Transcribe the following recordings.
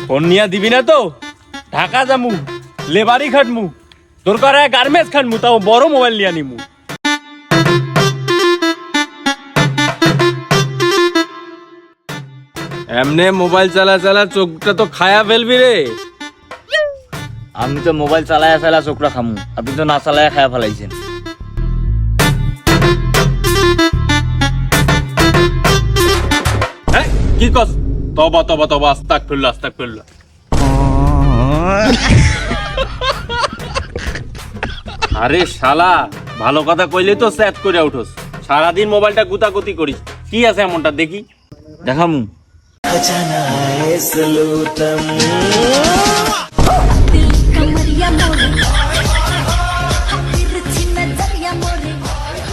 Phone নিয়া দিবি না তো ঢাকা যামু লেবারি খাটমু দরকার হয় গার্মেন্টস খাটমু তাও বড় মোবাইল নিয়া নিমু। এমনে মোবাইল চালা চালা চোখটা তো খায়া ফেলবি রে। আমি তো মোবাইল চালায়া চালা চোখটা খামু, আপনি তো না চালায়া খায়া ফেলাইছেন। হ্যাঁ কি কস? তবা তবা তবা আস্তাগফিরুল্লাহ আস্তাগফিরুল্লাহ। আরে শালা ভালো কথা কইলে তো সেট করে উঠোস, সারাদিন মোবাইলটা গুতাগুতি করিস, কি আছে এমনটা দেখি দেখামু।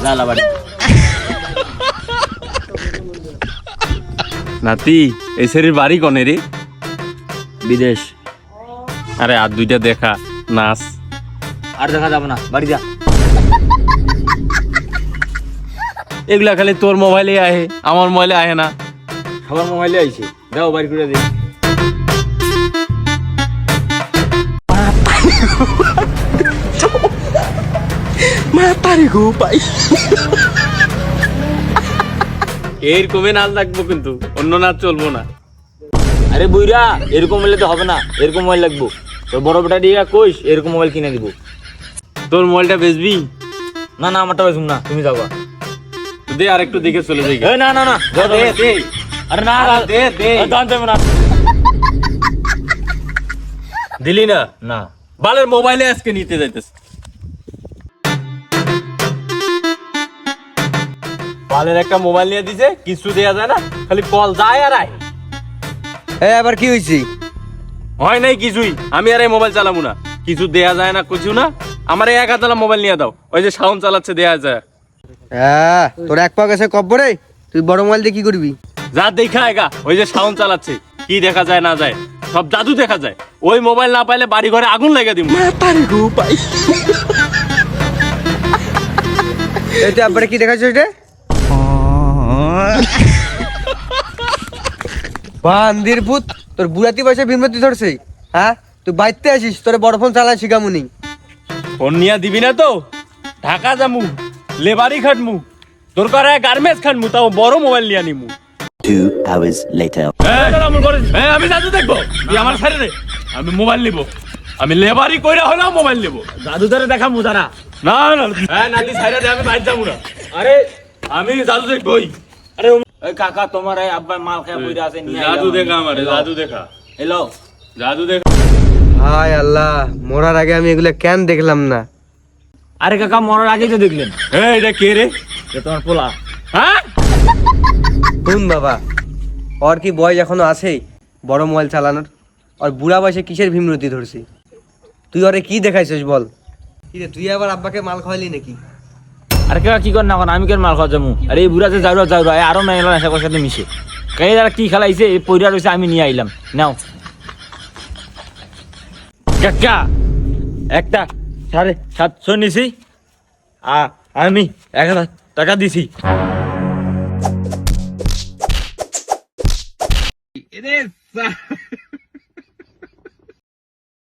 লালা বাড়ি নাতি এই শরীর বাড়ি কনে রে? বিদেশ। আরে আর দুইটা দেখা নাচ। আর দেখা যাবে না, বাড়ি যা। এগুলা খালি তোর মোবাইলে আহে, আমার মোবাইলে আহে না। সবার মোবাইলে আইছে, যাও বাড়ি করে দিই। এরকমই নাচ লাগবো কিন্তু অন্য নাচ চলবো না। আরে বুইরা এরকম মোবাইল তো হবে না, এরকম মোবাইল লাগবো। তোর বড় বেটা দিয়ে কইস এরকম মোবাইল কিনে দিব। তোর মোবাইলটা বেচবি? না না আমারটা বেচুম না, তুমি যাও। দে আর একটু দেখে চলে যাই। না না না দে দে। আরে না দে দে। না দিলি না? না বালের মোবাইলে আজকে নিতে যাইতেছ। বালের একটা মোবাইল নিয়ে দিছে, কিছু দেয়া যায় না, খালি কল যায় আর আয়। আবার কি হয়েছে? হয় নাই কিছুই, আমি আর এই মোবাইল চালাবো না। কিছু দেয়া যায় না কিছু না, আমার এই 1000 মোবাইল নিয়ে দাও। ওই যে সাউন্ড চালাচ্ছে দেয়া যায়। হ্যাঁ তোর এক পা গেছে কব্বরে, তুই বড় মোবাইল দিয়ে কি করবি? যা দেখা এগা, ওই যে সাউন্ড চালাচ্ছে, কি দেখা যায় না যায় সব জাদু দেখা যায়। ওই মোবাইল না পাইলে বাড়ি ঘরে আগুন লেগে দিব। এটা আবার কি দেখাচ্ছ? এটা বান্দির ভূত, তোর বুড়াতি বয়সে বিমতি ধরছে। হ্যাঁ তুই বাইতে আসিস, তোর বড় ফোন চালা শিখামুনি। ফোন নিয়া দিবি না তো ঢাকা যামু লেবারি খাটমু দরকার হয় গার্মেন্টস খাটমু তাও বড় মোবাইল নিয়া নিমু। 2 hours later. আমি জাদু দেখবো? তুই আমার ছেড়ে দে, আমি মোবাইল নিব। আমি লেবারি কইরা হলেও মোবাইল নিব। জাদু ধরে দেখামু তারা। না না হ্যাঁ নাতি ছাইরা দে, আমি বাইরে যাবো না। আরে আমি জাদু দেখবই। আরে ওই কাকা তোমার এই আব্বা মাল খায়া বইরা আছে নিয়ে জাদু দেখা আমারে, জাদু দেখা। হ্যালো জাদু দেখা। হায় আল্লাহ, মরার আগে আমি এগুলো কেন দেখলাম না? আরে কাকা মরার আগেই তো দেখলেন। এই এটা কে রে? এ তোমার পোলা। হ্যাঁ শুন বাবা, ওর কি বয়স এখনো আছে বড় মোবাইল চালানোর? আর বুড়া বয়সে কিসের ভীমরতি ধরছি? তুই ওরে কি দেখাইছিস বল? কি রে, তুই আবার আব্বাকে মাল খাওয়ালি নাকি? আরে কাকা কি কর না কর, আমি কেন মাল খাওয়া যাবো? আরে এই বুড়া যে যাইরা যাইরা আরো মেলা নেশা করে সাথে মিশে কাই যারা কি খেলাইছে এই পয়রা রইছে, আমি নিয়ে আইলাম। নাও কাকা একটা 750 নিছি, আমি 1000 টাকা দিছি।